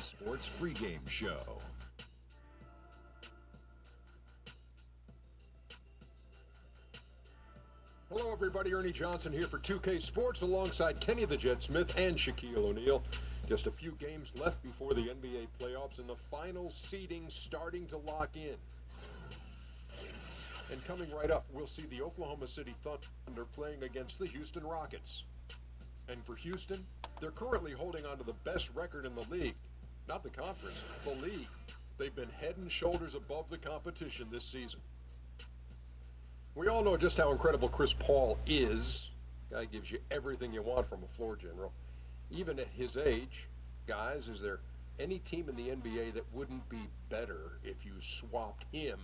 2K Sports pregame show. Hello, everybody. Ernie Johnson here for 2K Sports alongside Kenny the Jet Smith and Shaquille O'Neal. Just a few games left before the NBA playoffs and the final seeding starting to lock in. And coming right up, we'll see the Oklahoma City Thunder playing against the Houston Rockets. And for Houston, they're currently holding on to the best record in the league. Not the conference, the league. They've been head and shoulders above the competition this season. We all know just how incredible Chris Paul is. Guy gives you everything you want from a floor general. Even at his age, guys, is there any team in the NBA that wouldn't be better if you swapped him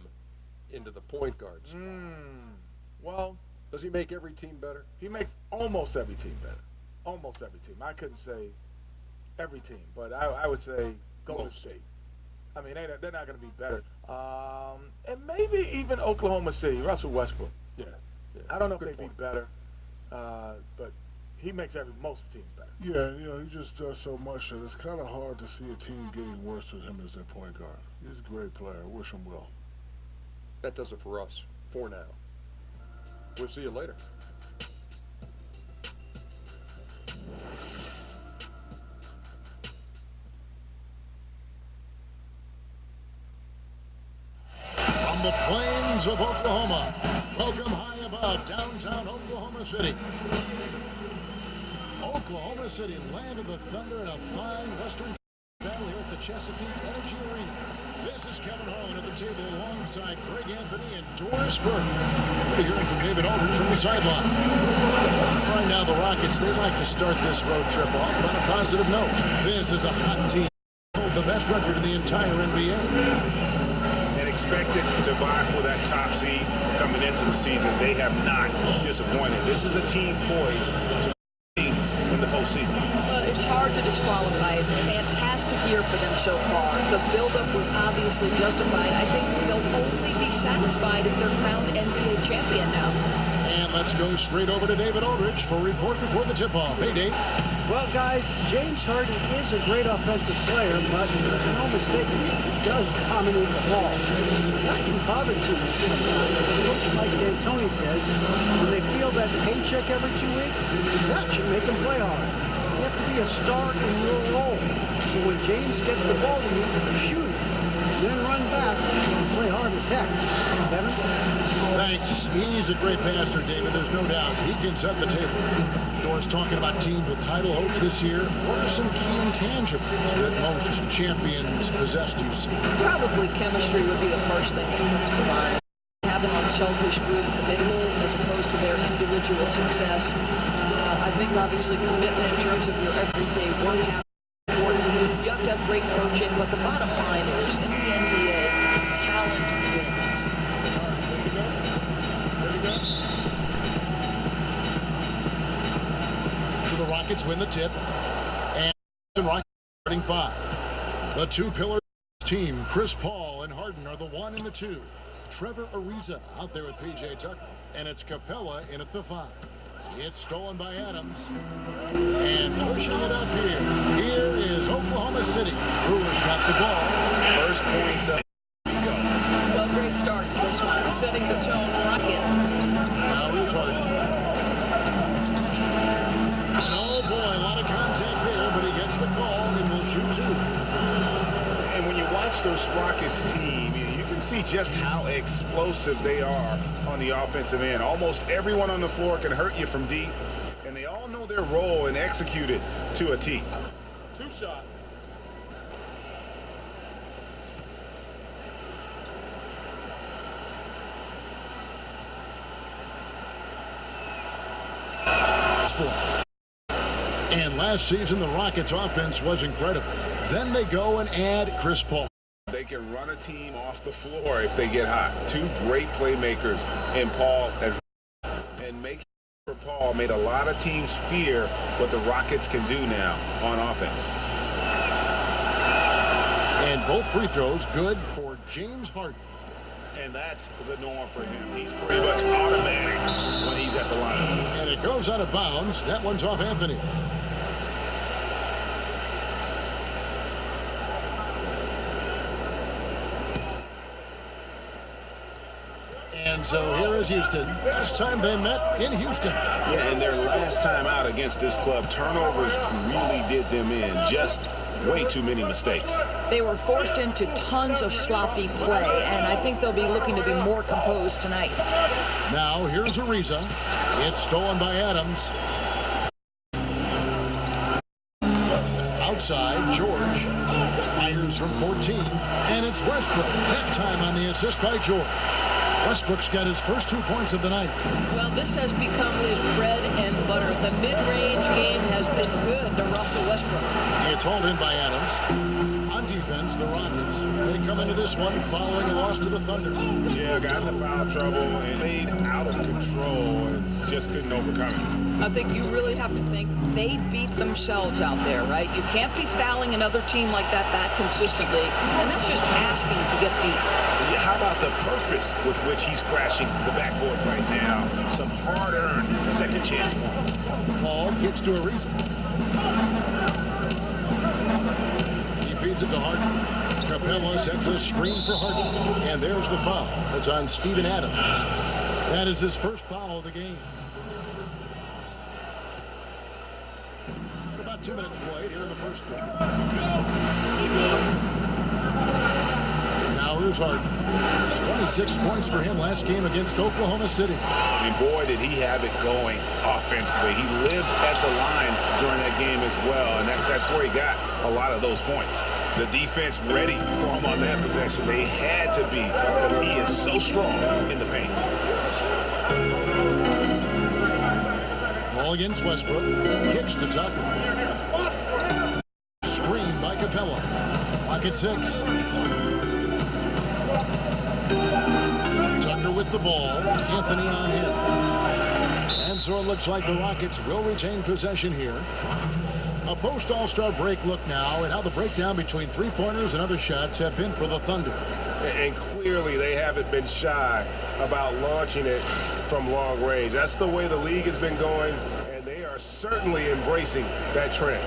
into the point guard spot? Well, Does he make every team better? he makes almost every team better. Almost every team. I couldn't say every team, but I would say Golden Most. State. I mean, they're not going to be better. And maybe even Oklahoma City, Russell Westbrook. Yeah. I don't know if Good they'd point. be better, but he makes most teams better. Yeah, he just does so much that it's kind of hard to see a team getting worse with him as their point guard. He's a great player. Wish him well. That does it for us, for now. We'll see you later. From the plains of Oklahoma, welcome high above downtown Oklahoma City. Oklahoma City, land of the thunder and a fine western battle here at the Chesapeake Energy Arena. This is Kevin Harlan at the table alongside Greg Anthony and Doris Burke. We're hearing from David Aldridge from the sideline. Right now, the Rockets, they like to start this road trip off on a positive note. This is a hot team. The best record in the entire NBA. And expected to vie for that top seed coming into the season. They have not disappointed. This is a team poised to things in the postseason. It's hard to disqualify it. Fantastic year for them so far. The buildup was obviously justified. I think they'll only be satisfied if they're crowned NBA champion now. And let's go straight over to David Aldridge for a report before the tip-off. Hey, Dave. Well, guys, James Harden is a great offensive player, but there's no mistaking it, he does dominate the ball. That can bother teams sometimes. Coach Mike D'Antoni says when they feel that paycheck every 2 weeks, that should make them play hard. You have to be a star in your role. So when James gets the ball to you, shoot it, then run back and play hard as heck. Kevin? Thanks. He's a great passer, David. There's no doubt. He can set the table. Doris talking about teams with title hopes this year. What are some key intangibles that most champions possess, do you see? Probably chemistry would be the first thing that comes to mind. Have an unselfish group committed as opposed to their individual success. I think obviously commitment in terms of your everyday work habits is important. You have to have great coaching, but the bottom line is in the NBA, talent wins. So the Rockets win the tip, and the Rockets starting five. The two pillars of the team, Chris Paul and Harden, are the 1 and the 2. Trevor Ariza out there with P.J. Tucker, and it's Capella in at the 5. It's stolen by Adams, and pushing it up here. Here is Oklahoma City. Brewers got the ball. First points up. Well, great start to this one, setting the tone, Rocket. Now here's Harden. And oh boy, a lot of contact there, but he gets the call and will shoot 2. And when you watch this Rockets team, you can see just how explosive they are on the offensive end. Almost everyone on the floor can hurt you from deep, and they all know their role and execute it to a T. 2 shots. And last season, the Rockets' offense was incredible. Then they go and add Chris Paul. They can run a team off the floor if they get hot. 2 great playmakers in Paul and making for Paul made a lot of teams fear what the Rockets can do now on offense. And both free throws good for James Harden. And that's the norm for him. He's pretty much automatic when he's at the line. And it goes out of bounds. That one's off Anthony. And so here is Houston. Last time they met in Houston. Yeah, and their last time out against this club, turnovers really did them in. Just way too many mistakes. They were forced into tons of sloppy play, and I think they'll be looking to be more composed tonight. Now here's Ariza. It's stolen by Adams. Outside, George fires from 14, and it's Westbrook. That time on the assist by George. Westbrook's got his first 2 points of the night. Well, this has become his bread and butter. The mid-range game has been good to Russell Westbrook. It's hauled in by Adams. On defense, the Rockets. They come into this one following a loss to the Thunder. Yeah, got into foul trouble and played out of control and just couldn't overcome it. I think you really have to think they beat themselves out there, right? You can't be fouling another team like that consistently, and that's just asking to get beat. Yeah, how about the purpose with which he's crashing the backboards right now? Some hard-earned second chance points. Paul gets to Ariza. He feeds it to Harden. Capella sets a screen for Harden. And there's the foul. That's on Steven Adams. That is his first foul of the game. About 2 minutes played here in the first quarter. Now here's Harden. 26 points for him last game against Oklahoma City. And boy, did he have it going offensively. He lived at the line during that game as well, and that's where he got a lot of those points. The defense ready for him on that possession. They had to be, because he is so strong in the paint. Ball against Westbrook. Kicks to Tucker. Screen by Capella. Pocket 6. Tucker with the ball. Anthony on him. And so it looks like the Rockets will retain possession here. A post-All-Star break look now at how the breakdown between three-pointers and other shots have been for the Thunder. And clearly they haven't been shy about launching it from long range. That's the way the league has been going, and they are certainly embracing that trend.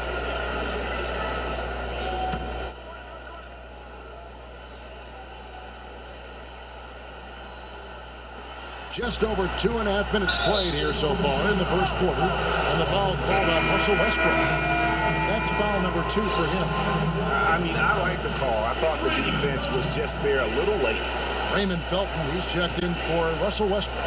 Just over 2.5 minutes played here so far in the first quarter, and the foul called on Russell Westbrook. That's foul number 2 for him. I mean, I like the call. I thought the defense was just there a little late. Raymond Felton, he's checked in for Russell Westbrook.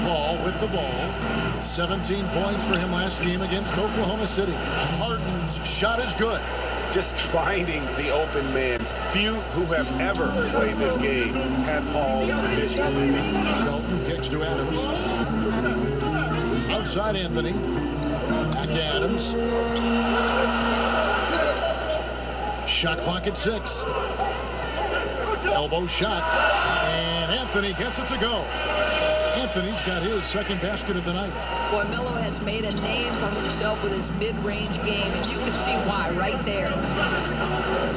Ball with the ball. 17 points for him last game against Oklahoma City. Harden's shot is good. Just finding the open man. Few who have ever played this game have Paul's vision. Felton kicks to Adams. Outside Anthony. Back to Adams. Shot clock at 6. Elbow shot. And Anthony gets it to go. Anthony's got his second basket of the night. Boy, Melo has made a name for himself with his mid-range game, and you can see why right there.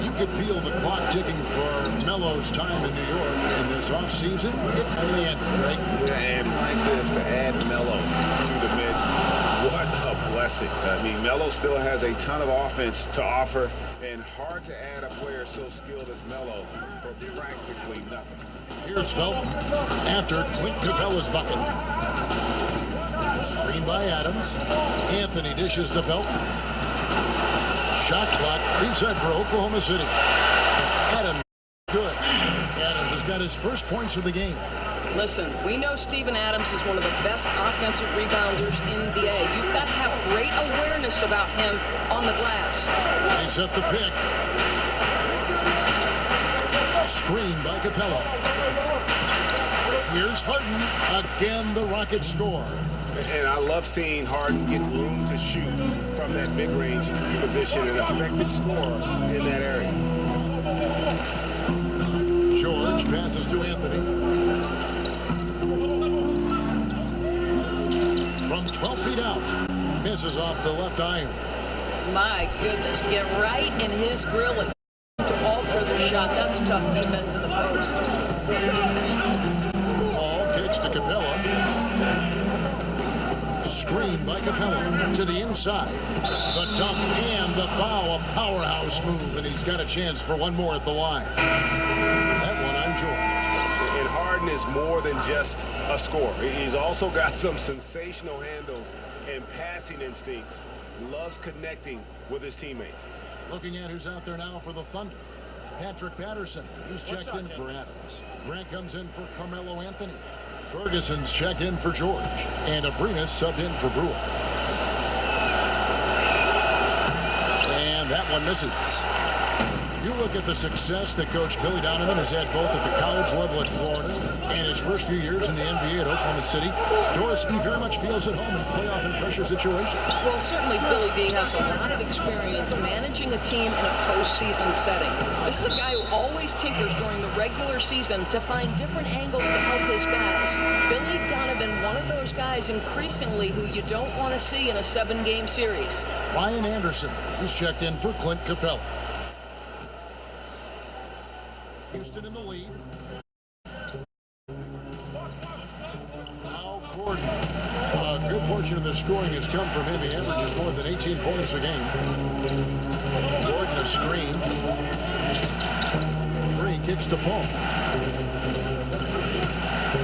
You could feel the clock ticking for Melo's time in New York in this offseason. It finally ended, right? Yeah, and like this, to add Melo to the mix, what a blessing. I mean, Melo still has a ton of offense to offer, and hard to add a player so skilled as Melo for practically nothing. Here's Felton after Clint Capella's bucket. Screen by Adams. Anthony dishes to Felton. Shot clock reset for Oklahoma City. Adams good. Adams has got his first points of the game. Listen, we know Steven Adams is one of the best offensive rebounders in the NBA. You've got to have great awareness about him on the glass. They set the pick. Screen by Capella. Here's Harden. Again, the Rockets score. And I love seeing Harden get room to shoot from that mid-range position, an effective scorer in that area. George passes to Anthony. From 12 feet out. Misses off the left iron. My goodness, get right in his grill and to alter the shot. That's tough defense in the post. Paul kicks to Capella. screen by Capella to the inside. The dunk and the foul, a powerhouse move, and he's got a chance for one more at the line. That one on George. And Harden is more than just a scorer. He's also got some sensational handles and passing instincts. Loves connecting with his teammates. Looking at who's out there now for the Thunder. Patrick Patterson, he's checked in for Adams. Grant comes in for Carmelo Anthony. Ferguson's checked in for George. And Abrinas subbed in for Brewer. And that one misses. You look at the success that Coach Billy Donovan has had both at the college level at Florida and his first few years in the NBA at Oklahoma City. Doris, he very much feels at home in playoff and pressure situations. Well, certainly Billy D has a lot of experience managing a team in a postseason setting. This is a guy who always tinkers during the regular season to find different angles to help his guys. Billy Donovan, one of those guys increasingly who you don't want to see in a 7-game series. Ryan Anderson, who's checked in for Clint Capella. Houston in the lead. Now Gordon. A good portion of the scoring has come from him. He averages more than 18 points a game. Gordon a screen. Green kicks to Paul.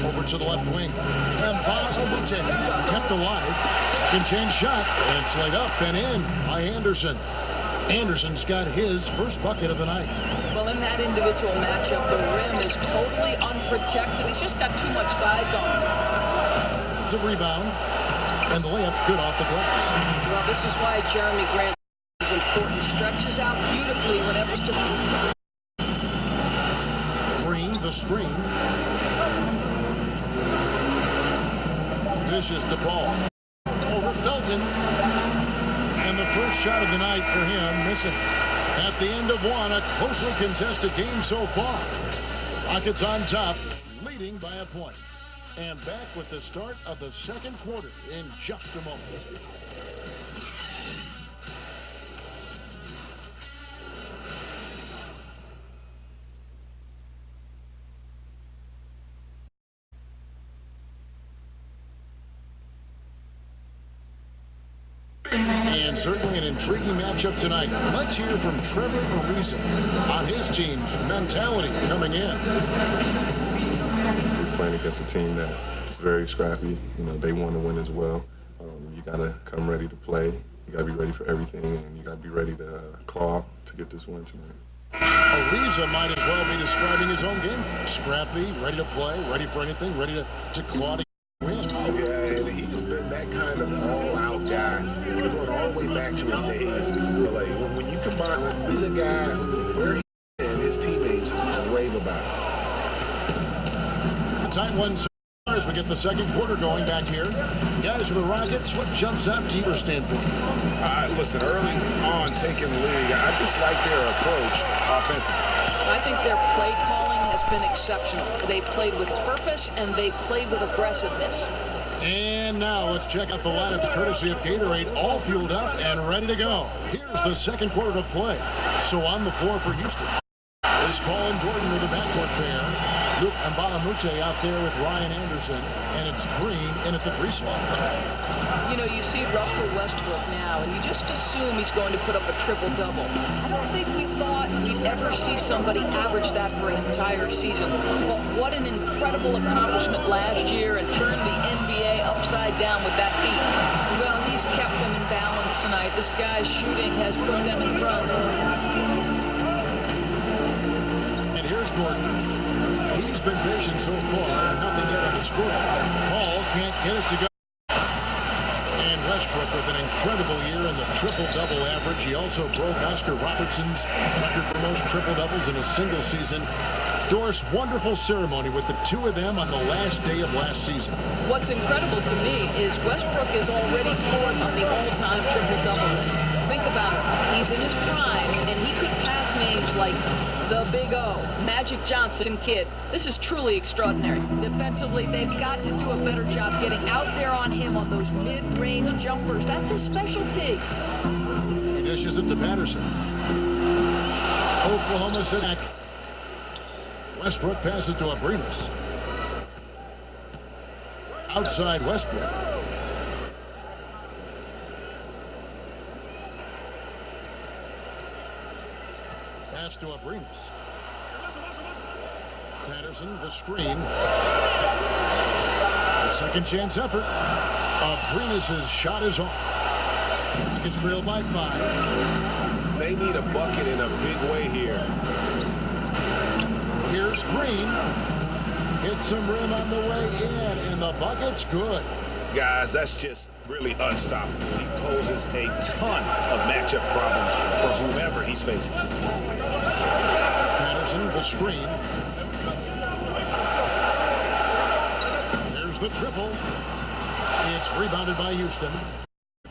Over to the left wing. And Mbah kept alive. Can change shot. And it's laid up and in by Anderson. Anderson's got his first bucket of the night. Well, in that individual matchup, the rim is totally unprotected. He's just got too much size on him. To rebound. And the layup's good off the glass. Well, this is why Jeremy Grant is important. Stretches out beautifully whenever it's to the... Green, the screen. Dishes the ball. Over Felton. And the first shot of the night for him, missing. At the end of one, a closely contested game so far. Rockets on top, leading by a point. And back with the start of the second quarter in just a moment. And certainly an intriguing matchup tonight. Let's hear from Trevor Ariza on his team's mentality coming in. We're playing against a team that's very scrappy. You know, they want to win as well. You got to come ready to play. You got to be ready for everything, and you got to be ready to claw to get this win tonight. Ariza might as well be describing his own game. Scrappy, ready to play, ready for anything, ready to claw to win. Oh, yeah, and he's been that kind of all-out guy. Going all the way back to his days in LA. When you combine with, he's a guy where he and his teammates rave about it. A tight one so far as we get the second quarter going back here. Guys, for the Rockets, what jumps out to your standpoint? Listen, early on taking the lead, I just like their approach offensively. I think their play calling has been exceptional. They played with purpose, and they played with aggressiveness. And now let's check out the lineups courtesy of Gatorade, all fueled up and ready to go. Here's the second quarter to play. So on the floor for Houston is Paul and Gordon with a backcourt pair. Luke Mbah out there with Ryan Anderson, and it's Green in at the 3 slot. You know, you see Russell Westbrook now, and you just assume he's going to put up a triple-double. I don't think we thought we'd ever see somebody average that for an entire season. But what an incredible accomplishment last year, and turned the NBA upside down with that feat. Well, he's kept them in balance tonight. This guy's shooting has put them in front. And here's Gordon. He's been patient so far, nothing yet on the score. Paul can't get it to go. And Westbrook with an incredible year in the triple-double average. He also broke Oscar Robertson's record for most triple-doubles in a single season. Doris, wonderful ceremony with the two of them on the last day of last season. What's incredible to me is Westbrook is already fourth on the all-time triple-double list. Think about it. He's in his prime, and he could pass names like the Big O, Magic Johnson Kid. This is truly extraordinary. Defensively, they've got to do a better job getting out there on him on those mid-range jumpers. That's his specialty. He dishes it to Patterson. Oklahoma City. Westbrook passes to Abrinas. Outside Westbrook. pass to Abrinas. Patterson, the screen. A second chance effort. Abrinas' shot is off. It's trailed by 5. They need a bucket in a big way here. Here's Green. Hits some rim on the way in, and the bucket's good. Guys, that's just really unstoppable. He poses a ton of matchup problems for whomever he's facing. Patterson, the screen. There's the triple. It's rebounded by Houston.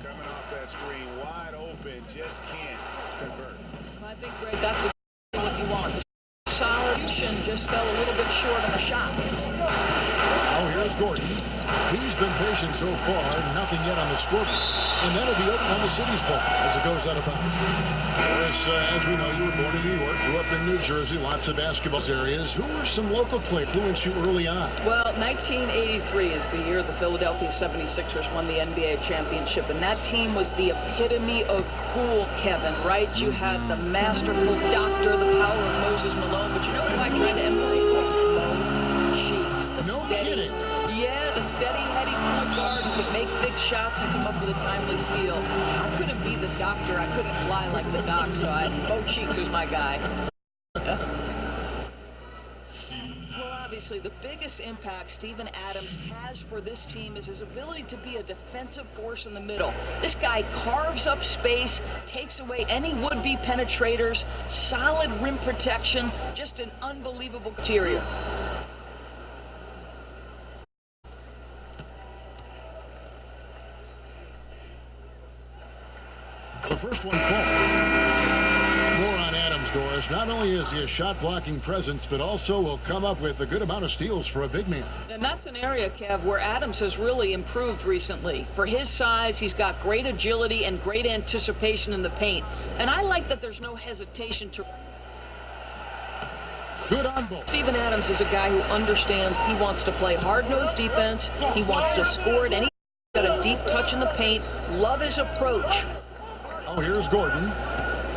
Coming off that screen, wide open, just can't convert. I think, Greg, that's exactly what you want. The solid Houston just fell a little bit short on the shot. Now here's Gordon. He's been patient so far, nothing yet on the scoreboard. And that'll be Oklahoma City's ball as it goes out of bounds. Chris, as we know, you were born in New York, grew up in New Jersey, lots of basketball areas. Who were some local play influenced you early on? Well, 1983 is the year the Philadelphia 76ers won the NBA championship, and that team was the epitome of cool, Kevin, right? You had the masterful Doctor, the power of Moses Malone, but you know who I tried to emulate? Mo Cheeks, the No steady, kidding. yeah, the steady-headed point guard who could make big shots and come up with a timely steal. I couldn't be the Doctor, I couldn't fly like the Doc, so Mo Cheeks was my guy. Well, obviously, the biggest impact Steven Adams has for this team is his ability to be a defensive force in the middle. This guy carves up space, takes away any would-be penetrators, solid rim protection, just an unbelievable interior. The first one called. More on Adams, Doris. Not only is he a shot-blocking presence, but also will come up with a good amount of steals for a big man. And that's an area, Kev, where Adams has really improved recently. For his size, he's got great agility and great anticipation in the paint. And I like that there's no hesitation to... Good on both. Steven Adams is a guy who understands he wants to play hard-nosed defense. He wants to score at any... Got a deep touch in the paint. Love his approach. Oh, here's Gordon.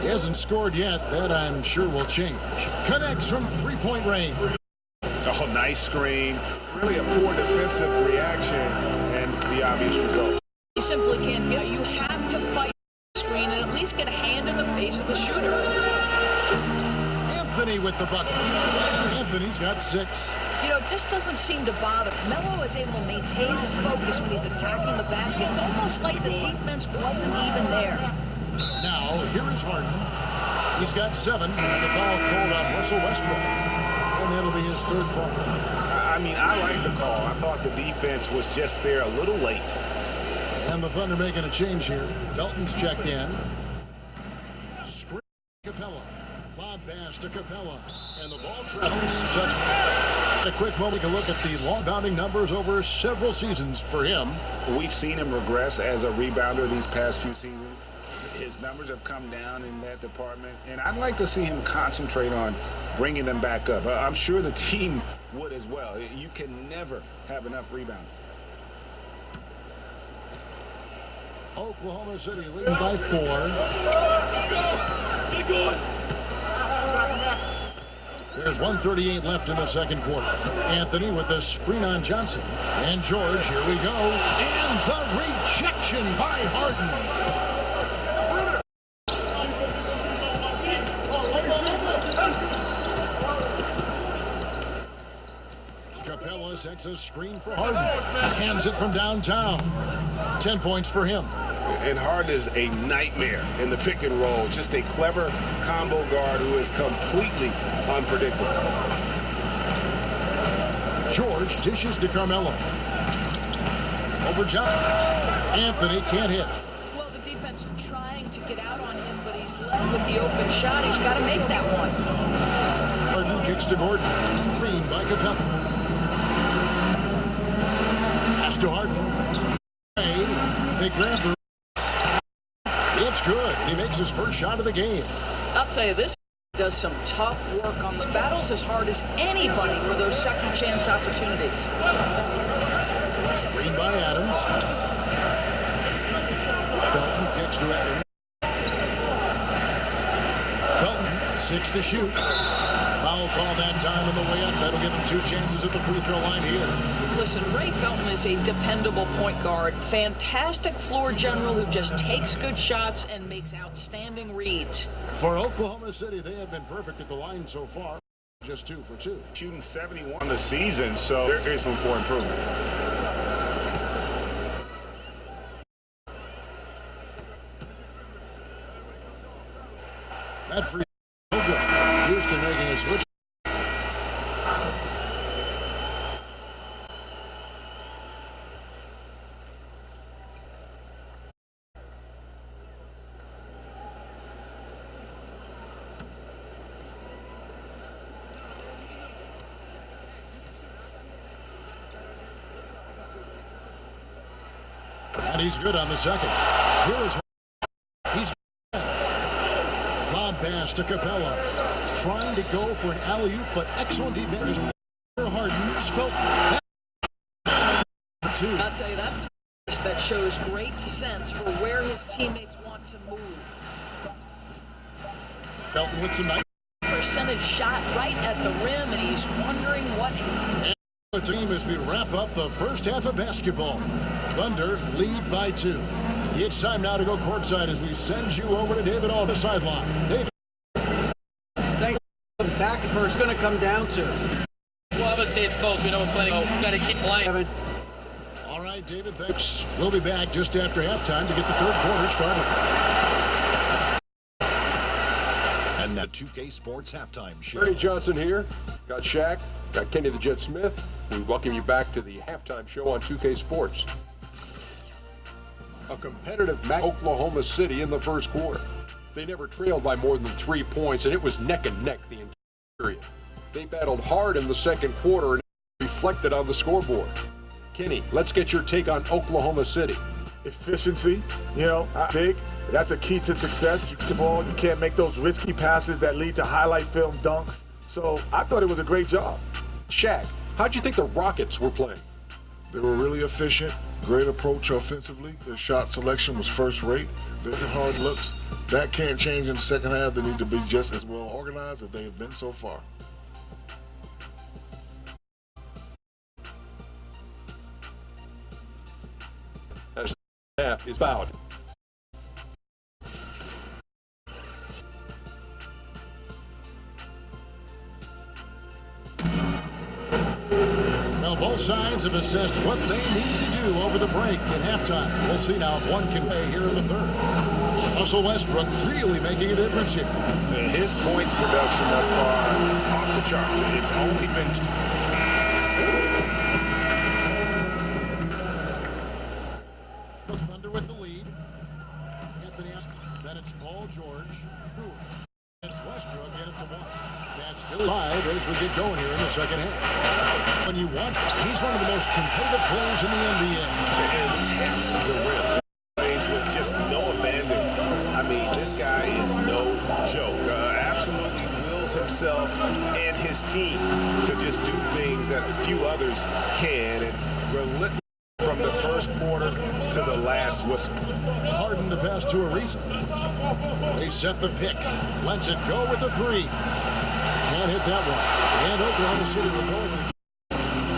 He hasn't scored yet. That, I'm sure, will change. Connects from three-point range. Oh, nice screen. Really a poor defensive reaction and the obvious result. You simply can't get... You have to fight the screen and at least get a hand in the face of the shooter. Anthony with the bucket. Anthony's got 6. You know, it just doesn't seem to bother. Melo is able to maintain his focus when he's attacking the basket. It's almost like the defense wasn't even there. Now, here is Harden. He's got 7, and the foul called on Russell Westbrook. And that'll be his 3rd foul. I mean, I like the call. I thought the defense was just there a little late. And the Thunder making a change here. Belton's checked in. Screen Capella. Lob pass to Capella. And the ball travels. Touch. A quick moment to look at the long-bounding numbers over several seasons for him. We've seen him regress as a rebounder these past few seasons. His numbers have come down in that department, and I'd like to see him concentrate on bringing them back up. I'm sure the team would as well. You can never have enough rebounding. Oklahoma City leading by 4. There's 1:38 left in the second quarter. Anthony with the screen on Johnson. And George, here we go. And the rejection by Harden. Capella sets a screen for Harden. Hands it from downtown. 10 points for him. And Harden is a nightmare in the pick and roll. Just a clever combo guard who is completely unpredictable. George dishes to Carmelo. Over John. Anthony can't hit. Well, the defense is trying to get out on him, but he's left with the open shot. He's got to make that one. Harden kicks to Gordon. Green by Capella. Pass to Harden. They grab the... It's good. He makes his first shot of the game. I'll tell you, this does some tough work on these battles as hard as anybody for those second chance opportunities. Screen by Adams. Felton kicks to Adams. Felton 6 to shoot. Foul call that time on the way up. That'll give him 2 chances at the free throw line here. Listen, Ray Felton is a dependable point guard. Fantastic floor general who just takes good shots and makes outstanding reads. For Oklahoma City, they have been perfect at the line so far. Just 2 for 2. Shooting 71 this season, so there is room for improvement. That free no good. Houston making a switch. And he's good on the second. Here is he's lob pass to Capella. Trying to go for an alley-oop, but excellent defense. Harden's felt that. I'll tell you, that's a that shows great sense for where his teammates want to move. Felton with some nice Percentage shot right at the rim, and he's wondering what. the team as we wrap up the first half of basketball. Thunder lead by 2. It's time now to go courtside as we send you over to David on the sideline. David. Thank you. Back and forth. It's going to come down to. Well, obviously it's close. We know we're playing. We've got to keep playing. Kevin. All right, David, thanks. We'll be back just after halftime to get the third quarter started. And the 2K Sports halftime show. Ernie Johnson here. Got Shaq. Got Kenny the Jet Smith. We welcome you back to the halftime show on 2K Sports. A competitive match Oklahoma City in the first quarter. They never trailed by more than 3 points, and it was neck and neck the entire period. They battled hard in the second quarter and reflected on the scoreboard. Kenny, let's get your take on Oklahoma City. Efficiency, big. That's a key to success. You get the ball, you can't make those risky passes that lead to highlight film dunks. So I thought it was a great job. Shaq, how'd you think the Rockets were playing? They were really efficient, great approach offensively. Their shot selection was first rate. They had hard looks. That can't change in the second half. They need to be just as well organized as they have been so far. As the half is fouled. Well, both sides have assessed what they need to do over the break at halftime. We'll see now if one can play here in the third. Russell Westbrook really making a difference here. His points production thus far off the charts. It's only been The Thunder with the lead. Anthony, then it's Paul George. It's Westbrook, get it to 1. That's Billy 5 as we get going here in the second half. When you watch, he's one of the most competitive players in the NBA. intense of the rim. Plays with just no abandon. I mean, this guy is no joke. Absolutely wills himself and his team to just do things that few others can, and relentless from the first quarter to the last whistle. Harden to pass to Ariza. They set the pick. Lets it go with the 3. Can't hit that one. And Oklahoma City will go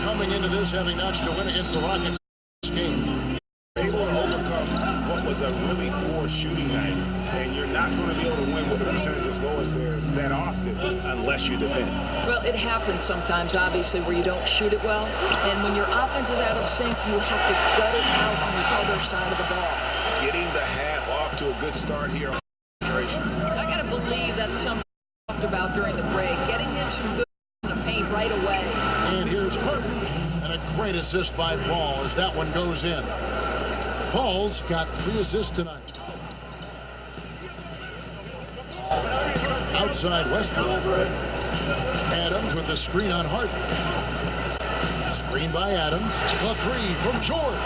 coming into this having notched to win against the Rockets this game. Able to overcome what was a really poor shooting night, and you're not going to be able to win with a percentage as low as theirs that often unless you defend. Well, it happens sometimes, obviously, where you don't shoot it well. And when your offense is out of sync, you have to gut it out on the other side of the ball. Getting the half off to a good start here on concentration. I got to believe that's something we talked about during the break. Getting him some good in the paint right away. And here's Harden. And a great assist by Paul as that one goes in. Paul's got 3 assists tonight. Outside Westbrook. Adams with the screen on Harden. Screen by Adams. A 3 from George.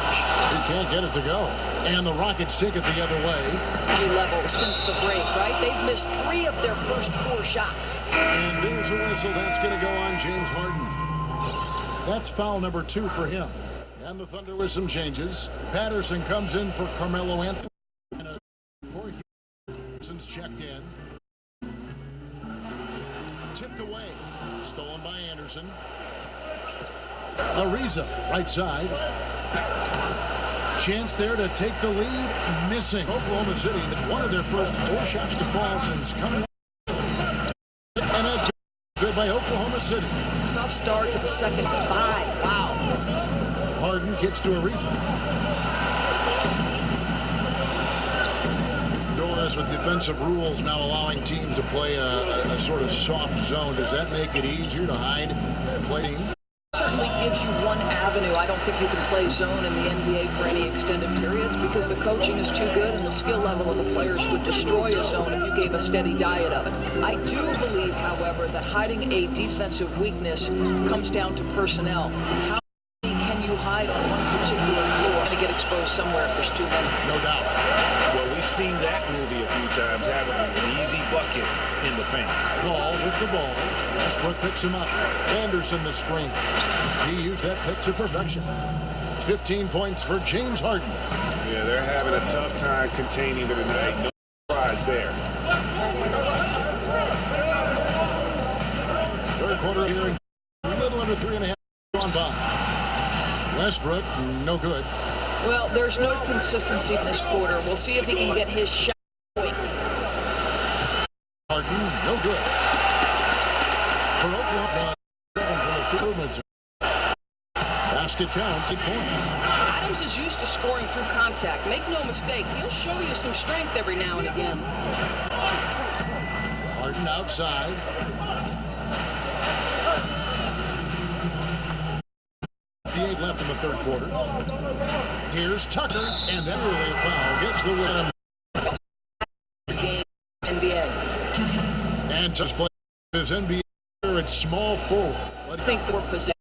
He can't get it to go. And the Rockets take it the other way. Level since the break, right? They've missed 3 of their first 4 shots. And there's a whistle. That's going to go on James Harden. That's foul number 2 for him. And the Thunder with some changes. Patterson comes in for Carmelo Anthony. And for Houston's checked in. tipped away. Stolen by Anderson. Ariza, right side. Chance there to take the lead. Missing. Oklahoma City is one of their first 4 shots to fall since coming. And a good by Oklahoma City. Tough start to the second 5. Wow. Harden gets to Ariza. Doris with defensive rules now allowing teams to play a sort of soft zone. Does that make it easier to hide and play? Certainly gives you one avenue. I don't think you can play zone in the NBA for any extended periods because the coaching is too good and the skill level of the players would destroy a zone if you gave a steady diet of it. I do believe, however, that hiding a defensive weakness comes down to personnel. How can you hide on one particular floor? Going to get exposed somewhere if there's too many. No doubt. Well, we've seen that movie a few times, haven't we? An easy bucket in the paint. Ball with the ball. Westbrook picks him up. Anderson the screen. He used that pick to perfection. 15 points for James Harden. Yeah, they're having a tough time containing him tonight. No surprise there. Third quarter here. A little under 3.5 gone by. Westbrook, no good. Well, there's no consistency in this quarter. We'll see if he can get his shot going. Harden, no good. For Oklahoma, 7 for the movements. Basket counts, 8 points. Adams is used to scoring through contact. Make no mistake, he'll show you some strength every now and again. Harden outside. Left in the third quarter. Here's Tucker, and then early foul gets the win. Game NBA. And just play his NBA at small forward. I think we're possessed.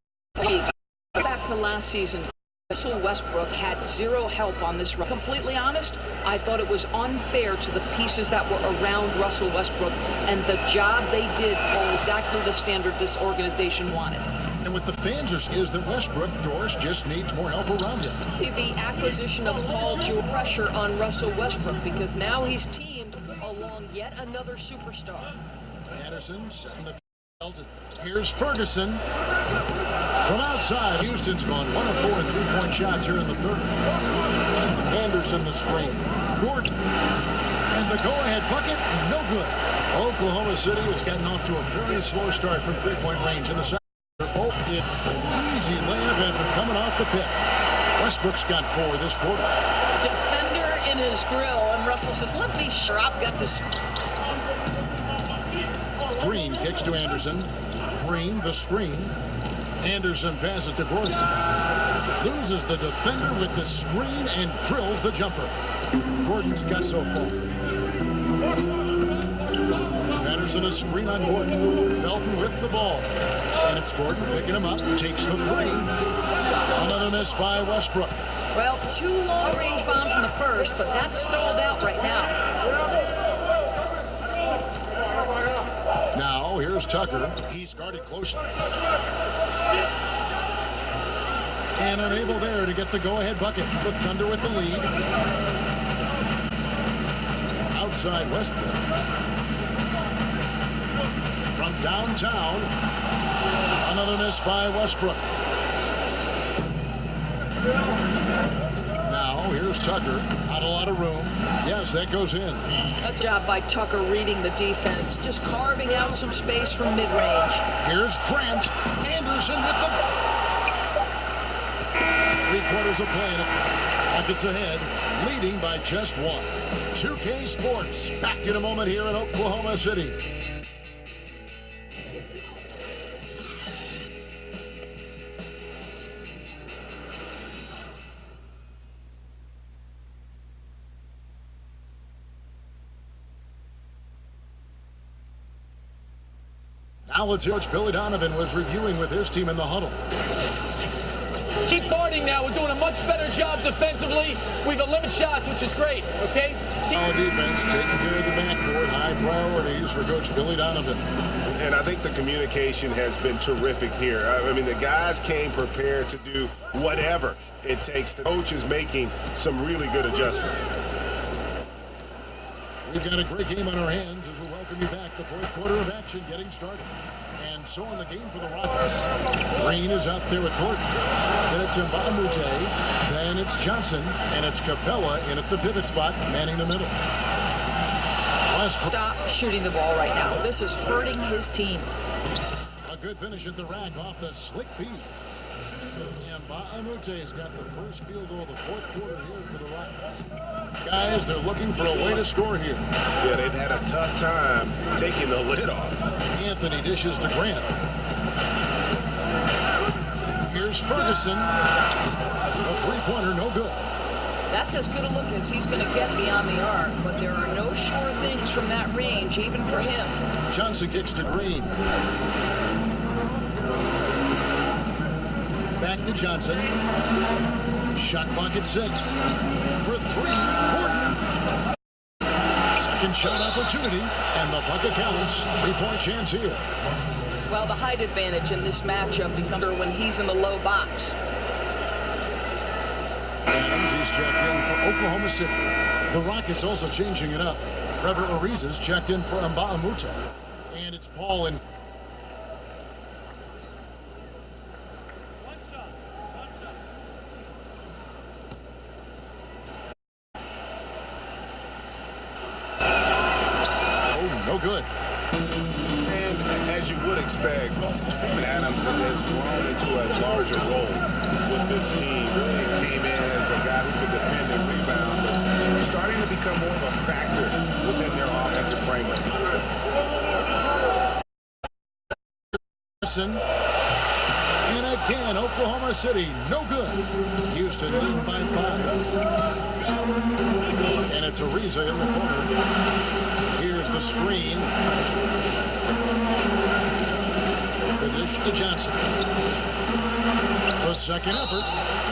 Back to last season, Russell Westbrook had zero help on this run. Completely honest, I thought it was unfair to the pieces that were around Russell Westbrook, and the job they did for exactly the standard this organization wanted. And what the fans is that Westbrook, Doris, just needs more help around him. The acquisition of Paul George pressure on Russell Westbrook because now he's teamed along yet another superstar. Anderson setting the belt. Here's Ferguson. From outside, Houston's gone 1 of 4 in 3-point shots here in the third. Anderson the screen. Gordon. And the go-ahead bucket, no good. Oklahoma City has gotten off to a very slow start from 3-point range in the second. Oh, an easy layup after coming off the pick. Westbrook's got 4 this quarter. Defender in his grill, and Russell says, let me sure I've got this. Green kicks to Anderson. Green, the screen. Anderson passes to Gordon. Loses the defender with the screen and drills the jumper. Gordon's got so far. Anderson a screen on Gordon. Felton with the ball. And it's Gordon picking him up. Takes the 3. Another miss by Westbrook. Well, 2 long-range bombs in the first, but that's stalled out right now. Now, here's Tucker. He's guarded closely. And unable there to get the go-ahead bucket. The Thunder with the lead. Outside Westbrook. From downtown. Another miss by Westbrook. Now, here's Tucker. Not a lot of room. Yes, that goes in. That's a job by Tucker reading the defense. Just carving out some space from mid-range. Here's Grant. Anderson with the... 3 quarters of play. Buckets ahead. Leading by just 1. 2K Sports. Back in a moment here in Oklahoma City. Now let's hear what Billy Donovan was reviewing with his team in the huddle. Keep guarding now. We're doing a much better job defensively. We can limit shots, which is great, okay? Solid defense, taking care of the backcourt. High priorities for Coach Billy Donovan. And I think the communication has been terrific here. I mean, the guys came prepared to do whatever it takes. The coach is making some really good adjustments. We've got a great game on our hands as we welcome you back. The fourth quarter of action getting started. And so in the game for the Rockets. Green is out there with Gordon. Then it's Mbamute. Then it's Johnson. And it's Capella in at the pivot spot, manning the middle. Stop shooting the ball right now. This is hurting his team. A good finish at the rack off the slick feed. And Mbaamute's got the first field goal of the fourth quarter here for the Rockets. Guys, they're looking for a way to score here. Yeah, they've had a tough time taking the lid off. Anthony dishes to Grant. Here's Ferguson. A three-pointer, no good. That's as good a look as he's going to get beyond the arc, but there are no sure things from that range, even for him. Johnson kicks to Green. Back to Johnson. Shot clock at 6. For 3, Gordon. Second shot opportunity, and the bucket counts. 3-point chance here. Well, the height advantage in this matchup becomes when he's in the low box. Adams, he's checked in for Oklahoma City. The Rockets also changing it up. Trevor Ariza's checked in for Mbamute. And it's Paul and no good. And as you would expect, Steven Adams has grown into a larger role with this team. Really came in as a guy who could defend and rebound, but starting to become more of a factor within their offensive framework. And again, Oklahoma City, no good. Houston leading by 5. And it's Ariza in the corner. Here's the screen. The dish to Johnson. The second effort.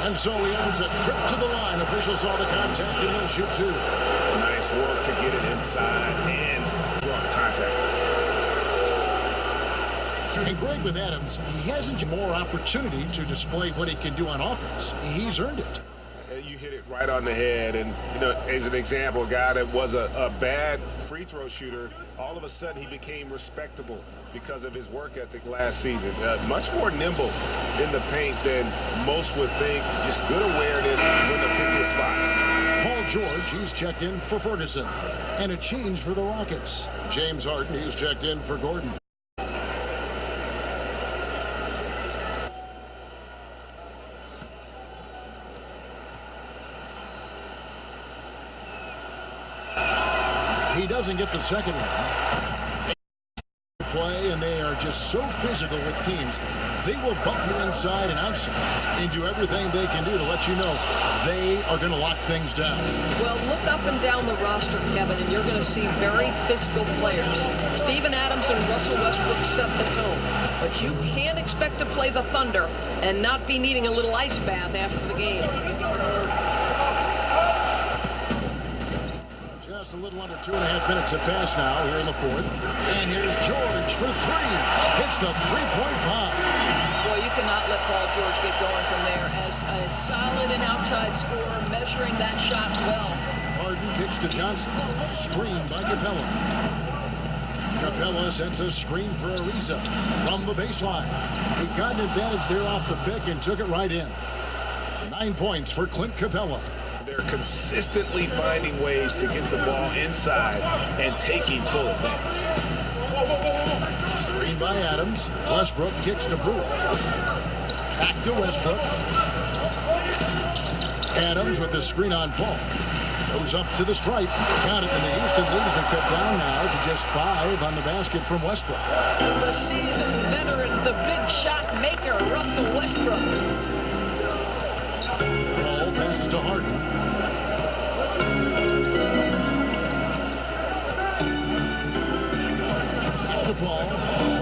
And so he earns a trip to the line. Officials saw the contact and he'll shoot 2. Nice work to get it inside and draw the contact. And Greg with Adams, he hasn't more opportunity to display what he can do on offense. He's earned it. You hit it right on the head. And, you know, as an example, a guy that was a bad free throw shooter, all of a sudden he became respectable because of his work ethic last season. Much more nimble in the paint than most would think. Just good awareness when to pick his spots. Paul George, he's checked in for Ferguson. And a change for the Rockets. James Harden, he's checked in for Gordon. He doesn't get the second one. Play, and they are just so physical with teams. They will bump you inside and outside and do everything they can do to let you know they are going to lock things down. Well, look up and down the roster, Kevin, and you're going to see very physical players. Steven Adams and Russell Westbrook set the tone. But you can't expect to play the Thunder and not be needing a little ice bath after the game. Just a little under 2.5 minutes have passed now here in the fourth. And here's George for 3. Hits the three-point bomb. Boy, you cannot let Paul George get going from there. As a solid and outside scorer, measuring that shot well. Harden kicks to Johnson. Screen by Capella. Capella sends a screen for Ariza from the baseline. He got an advantage there off the pick and took it right in. 9 points for Clint Capella. They're consistently finding ways to get the ball inside and taking full advantage. Screen by Adams. Westbrook kicks to Brewer. Back to Westbrook. Adams with the screen on Paul. Goes up to the stripe. Got it, and the Houston lead's been cut down now to just 5 on the basket from Westbrook. The seasoned veteran, the big shot maker, Russell Westbrook. Paul passes to Harden. The ball.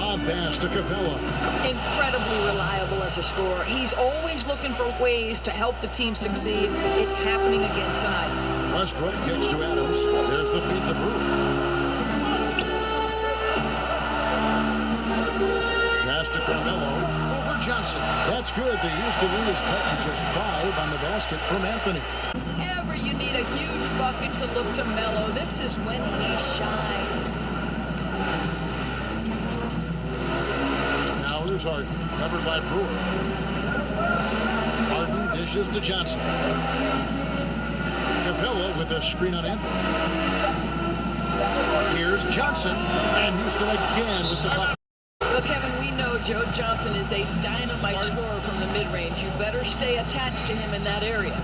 Lob pass to Capella. Incredibly reliable as a scorer. He's always looking for ways to help the team succeed. It's happening again tonight. Westbrook kicks to Adams. There's the feed to Brewer. Pass to Carmelo. Over Johnson. That's good. The Houston lead is cut to just 5 on the basket from Anthony. Every you need a huge bucket to look to Melo. This is when he shines. Now here's Harden, covered by Brewer. Harden dishes to Johnson. Capella with a screen on Anthony. Here's Johnson, and Houston again with the bucket. Well, Kevin, we know Joe Johnson is a dynamite scorer from the mid-range. You better stay attached to him in that area.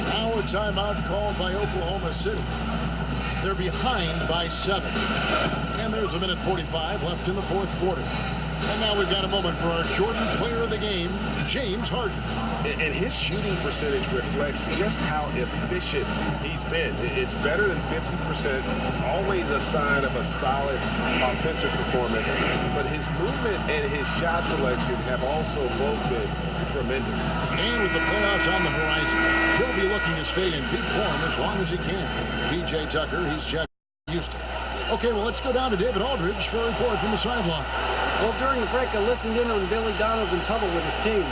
Now a timeout called by Oklahoma City. They're behind by 7. And there's a minute 45 left in the fourth quarter. And now we've got a moment for our Jordan player of the game, James Harden. And his shooting percentage reflects just how efficient he's been. It's better than 50%, always a sign of a solid offensive performance. But his movement and his shot selection have also both been tremendous. And with the playoffs on the horizon, he'll be looking to stay in peak form as long as he can. PJ Tucker, he's checked Houston. Okay, well, let's go down to David Aldridge for a report from the sideline. Well, during the break, I listened in on Billy Donovan's huddle with his team.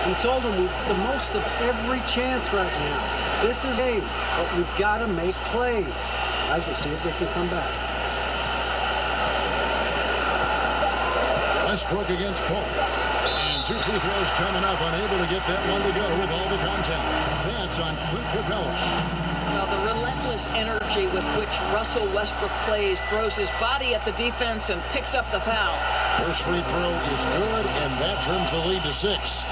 He told them we've the most of every chance right now. This is game, but we've got to make plays. Guys, we'll see if they can come back. Westbrook against Paul. And 2 free throws coming up, unable to get that one to go with all the contact. That's on Clint Capella. Well, the relentless energy with which Russell Westbrook plays, throws his body at the defense and picks up the foul. First free throw is good, and that trims the lead to 6.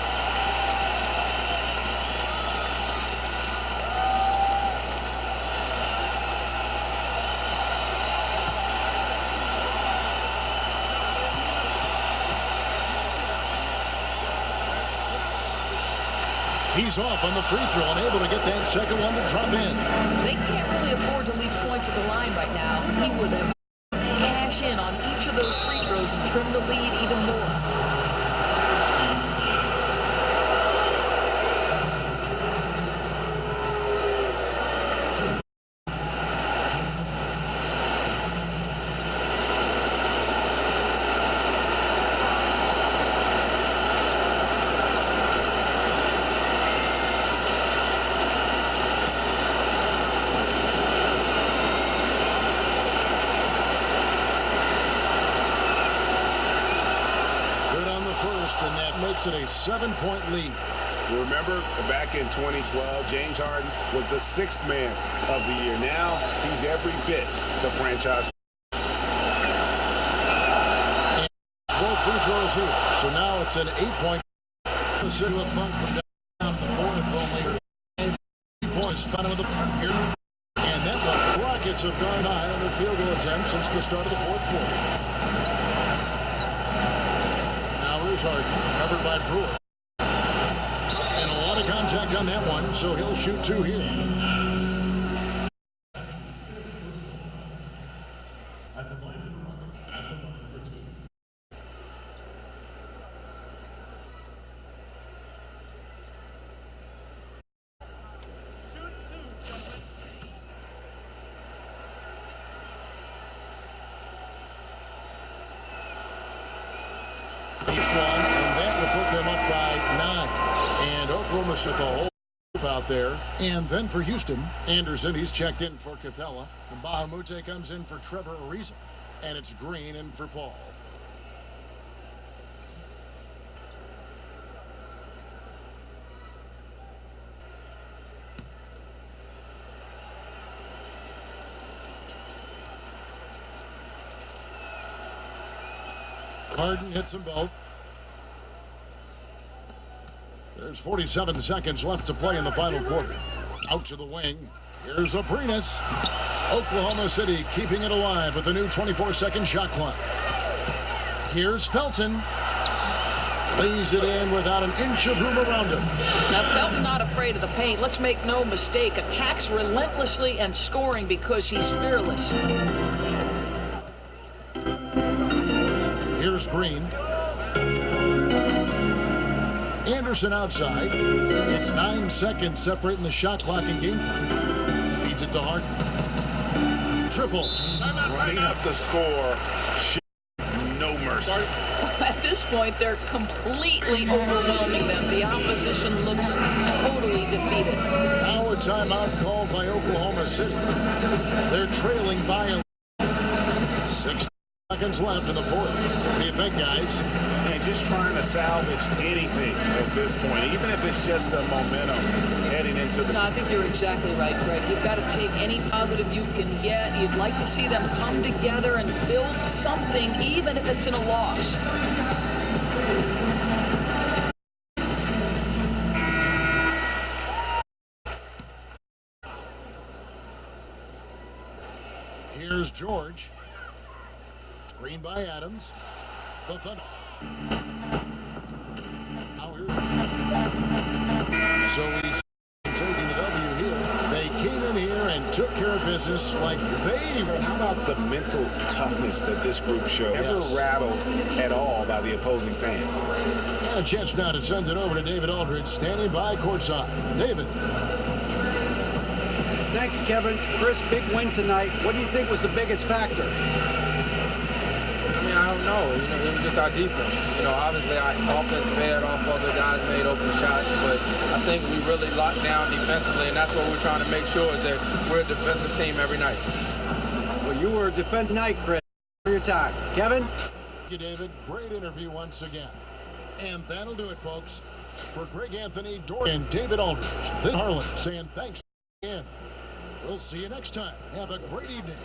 He's off on the free throw, unable to get that second one to drop in. They can't really afford to leave points at the line right now. He would have to cash in on each of those free throws and trim the lead even more. And that makes it a 7-point lead. Remember back in 2012, James Harden was the 6th man of the year. Now he's every bit the franchise. And both free throws here. So now it's an 8-point. The City of Funk from down the fourth, only 5 points. Found with the here. And that one, Rockets have gone high on their field goal attempt since the start of the fourth quarter. Harden, covered by Brewer. And a lot of contact on that one, so he'll shoot 2 here. And that will put them up by 9. And Oklahoma with a whole out there. And then for Houston, Anderson, he's checked in for Capella. And Bahamute comes in for Trevor Ariza. And it's Green in for Paul. Harden hits them both. There's 47 seconds left to play in the final quarter. Out to the wing. Here's Aprinas. Oklahoma City keeping it alive with a new 24-second shot clock. Here's Felton. Lays it in without an inch of room around him. Now, Felton not afraid of the paint. Let's make no mistake. Attacks relentlessly and scoring because he's fearless. Here's Green. Anderson outside. It's 9 seconds separating the shot clock and game clock. Feeds it to Harden. Triple. Running up the score. No mercy. At this this point, they're completely overwhelming them. The opposition looks totally defeated. Now a timeout called by Oklahoma City. They're trailing by 6 seconds left in the fourth. What do you think, guys? And just trying to salvage anything at this point, even if it's just some momentum heading into the... No, I think you're exactly right, Greg. You've got to take any positive you can get. You'd like to see them come together and build something, even if it's in a loss. Here's George. Screen by Adams. The Thunder. Howard. So he's taking the W here. They came in here and took care of business like they... How about the mental toughness that this group showed? Never Yes. rattled at all by the opposing fans. And a chance now to send it over to David Aldridge, standing by courtside. David. Thank you, Kevin. Chris, big win tonight. What do you think was the biggest factor? I don't know. It was just our defense. Obviously our offense fed off other guys made open shots, but I think we really locked down defensively, and that's what we're trying to make sure is that we're a defensive team every night. Well, you were a defensive night, Chris. For your time. Kevin? Thank you, David. Great interview once again. And that'll do it, folks. For Greg Anthony, Dorian, and David Aldridge, this is Harlan saying thanks again. We'll see you next time. Have a great evening.